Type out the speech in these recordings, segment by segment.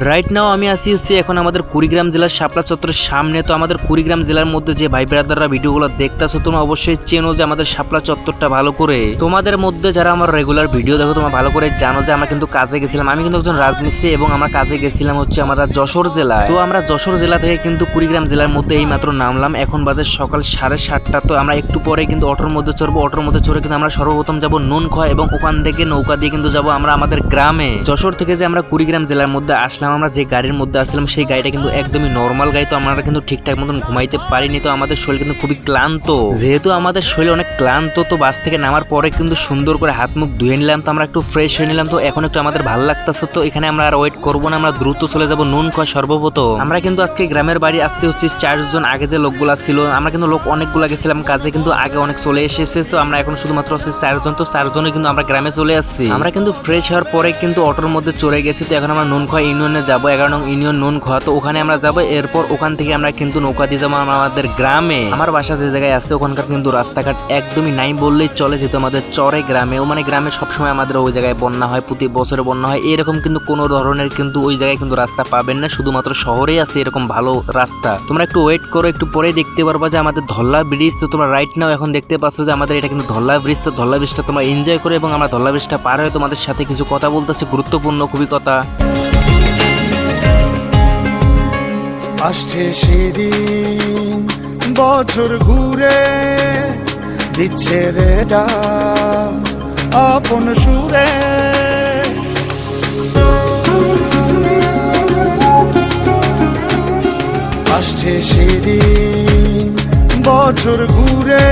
Right now আমি আছি হচ্ছে এখন আমাদের কুড়িগ্রাম জেলার শাপলা চত্বরের সামনে। তো আমাদের কুড়িগ্রাম জেলার মধ্যে যে ভাই ব্রাদাররা ভিডিওগুলো দেখতেছো তোমরা অবশ্যই চেনো যে আমাদের শাপলা চত্বরটা ভালো করে। তোমাদের মধ্যে যারা আমার রেগুলার ভিডিও দেখো তোমরা ভালো করে জানো যে আমরা কিন্তু কাজে গেছিলাম। আমি কিন্তু একজন রাজমিস্ত্রি এবং আমরা কাজে গেছিলাম হচ্ছে আমরা যশোর জেলায়। তো আমরা যশোর জেলা থেকে কিন্তু কুড়িগ্রাম জেলার মধ্যে এই মাত্র নামলাম। এখন বাজে সকাল 7:30। তো আমরা একটু পরে কিন্তু অটোর মধ্যে চড়বো। অটোর মধ্যে চড়ে কিন্তু আমরা সর্বপ্রথম যাবো নুনখোয়া এবং ওখান থেকে নৌকা দিয়ে কিন্তু যাবো আমরা আমাদের গ্রামে। যশোর থেকে যে আমরা কুড়িগ্রাম জেলার মধ্যে আসলাম, আমরা যে গাড়ির মধ্যে আসলাম সেই গাড়িটা কিন্তু একদমই নর্মাল গাড়ি। তো আমরা কিন্তু ঠিকঠাক মতন ঘুমাইতে পারিনি। তো আমাদের শরীর কিন্তু খুবই ক্লান্ত। যেহেতু আমাদের শরীর অনেক ক্লান্ত, তো বাস থেকে নামার পরে কিন্তু সুন্দর করে হাত মুখ ধুয়ে নিলাম। তো আমরা একটু ফ্রেশ হয়ে নিলাম। তো এখন একটু আমাদের ভালো লাগতেছে। তো এখানে আমরা আর ওয়েট করবো না, আমরা দ্রুত চলে যাবো নুনখোয়া সর্বপ্রথম। আমরা কিন্তু আজকে গ্রামের বাড়ি আসছে হচ্ছে 4 জন। আগে যে লোকগুলা ছিল আমরা কিন্তু লোক অনেকগুলা গেছিলাম কাজে, কিন্তু আগে অনেক চলে এসেছে। তো আমরা এখন শুধুমাত্র আছে 4 জন। তো 4 জনই কিন্তু আমরা গ্রামে চলে আসছি। আমরা কিন্তু ফ্রেশ হওয়ার পরে কিন্তু অটোর মধ্যে চড়ে গেছি। তো এখন আমরা নুনখোয়া ইউনিয়নে যাবো, 11 নং ইউনিয়ন নুনখোয়া। তো ওখানে আমরা যাবো। এরপর ওখান থেকে আমরা কিন্তু নৌকা দিয়ে যাবো আমাদের গ্রামে। আমার বাসা যে জায়গায় আছে ওখানকার কিন্তু রাস্তাঘাট একদমই নাই বললেই চলে, যেহেতু আমাদের চরে গ্রামে মানে গ্রামে সবসময় আমাদের ওই জায়গায় বন্যা হয়, প্রতি বছরে বন্যা হয়। এরকম কিন্তু কোনো ধরনের কিন্তু ওই জায়গায় কিন্তু রাস্তা পাবেন না, শুধুমাত্র শহরেই আছে এরকম ভালো রাস্তা। তোমরা একটু ওয়েট করো, একটু পরেই দেখতে পারবা যে আমাদের ধল্লা ব্রিজ। তো তোমরা রাইট নাও এখন দেখতে পাচ্ছ যে আমাদের এটা কিন্তু ধল্লা ব্রিজ। তো ধল্লা ব্রিজটা তোমরা এনজয় করো এবং আমরা ধল্লা ব্রিজটা পার হয়ে তোমাদের সাথে কিছু কথা বলতেছি, গুরুত্বপূর্ণ খুবই কথা। আসছে সেদিন বছর ঘুরে দিচ্ছে রে ডাক আপন সুরে। আসছে সেদিন বছর ঘুরে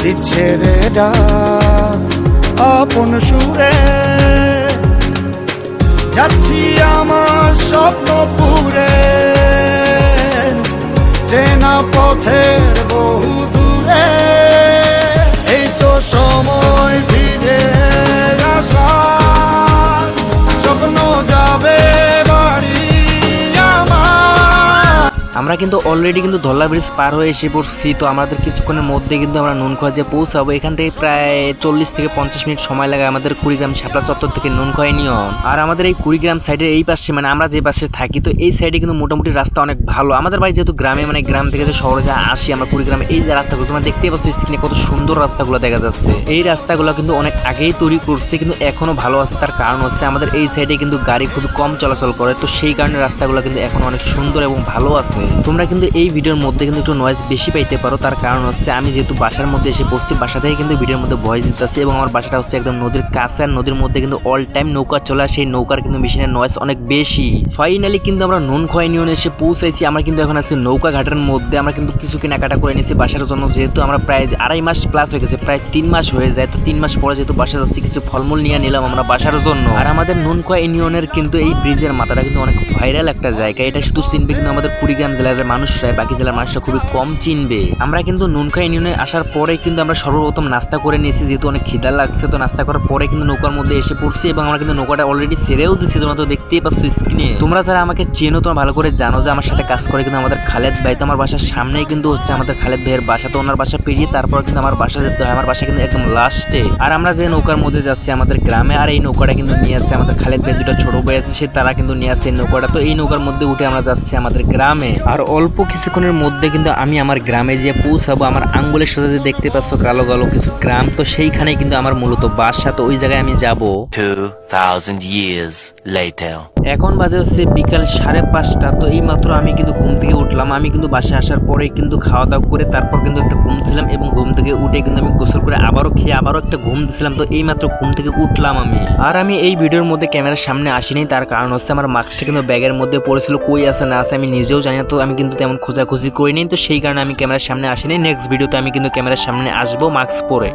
দিচ্ছে রে ডাক আপন সুরে। যাচ্ছি আমার স্বপ্ন পুরে চেনা পথের বহু দূরে। এই তো সময় ফিরে আসা, স্বপ্ন যাবে বাড়ি আমার। আমরা কিন্তু অলরেডি কিন্তু ধল্লা ব্রিজ পার হয়ে এসে পড়ছি। তো আমাদের কিছুক্ষণের মধ্যে কিন্তু আমরা নুনখোয়া যে পৌঁছাবো। এখান থেকে প্রায় 40 থেকে 50 মিনিট সময় লাগে আমাদের কুড়িগ্রাম শাপলা চত্বর থেকে নুনখোয়া ইউনিয়ন। আর আমাদের এই কুড়িগ্রাম সাইডের এই পাশে মানে আমরা যে পাশে থাকি, তো এই সাইডে কিন্তু মোটামুটি রাস্তা অনেক ভালো। আমাদের বাড়ি যেহেতু গ্রামে, মানে গ্রাম থেকে যে শহরে যা আসি আমরা কুড়িগ্রামে, এই যে রাস্তাগুলো তোমরা দেখতেই পাচ্ছ স্ক্রিনে কত সুন্দর রাস্তাগুলো দেখা যাচ্ছে। এই রাস্তাগুলো কিন্তু অনেক আগেই তৈরি করছে, কিন্তু এখনো ভালো আছে। তার কারণ হচ্ছে আমাদের এই সাইডে কিন্তু গাড়ি খুবই কম চলাচল করে, তো সেই কারণে রাস্তাগুলো কিন্তু এখন অনেক সুন্দর এবং ভালো আছে। তোমরা কিন্তু এই ভিডিওর মধ্যে কিন্তু একটু নয়েজ বেশি পাইতে পারো, তার কারণ হচ্ছে আমি যেহেতু বাসার মধ্যে এসে পড়ছি, বাসা থেকে কিন্তু ভিডিওর মধ্যে ভয়েস দিতেছি এবং আমার বাসাটা হচ্ছে একদম নদীর কাছে। আর নদীর মধ্যে কিন্তু অল টাইম নৌকা চলে, সেই নৌকার কিন্তু মেশিনের নয়েজ অনেক বেশি। ফাইনালি কিন্তু আমরা নুনখোয়া ইউনিয়নে এসে পৌঁছাইছি। আমরা কিন্তু এখন আছি নৌকা ঘাটের মধ্যে। আমরা কিন্তু কিছু কেনাকাটা করে নিয়েছি বাসার জন্য, যেহেতু আমরা প্রায় 2.5 মাস প্লাস হয়ে গেছে, প্রায় 3 মাস হয়ে যায়। তো 3 মাস পরে যেহেতু বাসা যাচ্ছি, কিছু ফলমূল নিয়ে নিলাম আমরা বাসার জন্য। আর আমাদের নুনখোয়া ইউনিয়নের কিন্তু এই ব্রিজের মাথাটা কিন্তু অনেক ভাইরাল একটা জায়গা। এটা শুধু চিনবে কিন্তু আমাদের কুড়িগ্রাম জেলার মানুষরা, বাকি জেলার মানুষরা খুবই কম চিনবে। আমরা কিন্তু নুনখোয়া ইউনিয়নে আসার পরে কিন্তু আমরা সর্বপ্রথম নাস্তা করে নিয়েছি, যেহেতু অনেক খিদা লাগছে। তো নাস্তা করার পরে কিন্তু নৌকার মধ্যে এসে পড়ছি এবং আমরা কিন্তু নৌকাটা অলরেডি ছেড়েও দিচ্ছি, তোমরা তো দেখতেই পাচ্ছ স্ক্রিনে। তোমরা যারা আমাকে চেনো তোমরা ভালো করে জানো যে আমার সাথে কাজ করে কিন্তু আমাদের খালেদ ভাই। তো আমার বাসার সামনেই কিন্তু হচ্ছে আমাদের খালেদ ভাইয়ের বাসা। তো ওনার বাসা পেরিয়ে তারপর কিন্তু আমার বাসা যেতে হয়। আমার বাসা কিন্তু একদম লাস্টে। আর আমরা যে নৌকার মধ্যে যাচ্ছি আমাদের গ্রামে, আর এই নৌকাটা কিন্তু নিয়ে আসছে আমাদের খালেদ ভাই, দুটো ছোট ভাই আছে সে তারা কিন্তু নিয়ে আসছে এই নৌকাটা। তো এই নৌকার মধ্যে উঠে আমরা যাচ্ছি আমাদের গ্রামে। আর অল্প কিছুক্ষণের মধ্যে কিন্তু আমি আমার গ্রামে যে পৌঁছাবো। আমার আঙ্গুলের সোজা যে দেখতে পাচ্ছ কালো কালো কিছু গ্রাম, তো সেইখানে কিন্তু আমার মূলত বাসা। তো ওই জায়গায় আমি যাব। 2000 years later. এখন বাজে হচ্ছে বিকাল 5:30। তো এই মাত্র আমি কিন্তু ঘুম থেকে উঠলাম। আমি কিন্তু বাসায় আসার পরে কিন্তু খাওয়া দাওয়া করে তারপর কিন্তু একটা ঘুমছিলাম এবং ঘুম থেকে উঠে কিন্তু আমি গোসল করে আবারও খেয়ে আবারও একটা ঘুম দিছিলাম। তো এই মাত্র ঘুম থেকে উঠলাম আমি। আর আমি এই ভিডিওর মধ্যে ক্যামেরার সামনে আসিনি, তার কারণ হচ্ছে আমার মাস্কটা কিন্তু ব্যাগের মধ্যে পড়েছিল, কই আছে না আছে আমি নিজেও জানি না। তো আমি কিন্তু তেমন খোঁজাখুঁজি করিনি, তো সেই কারণে আমি ক্যামেরার সামনে আসিনি। নেক্সট ভিডিওতে আমি কিন্তু ক্যামেরার সামনে আসবো মাস্ক পরে।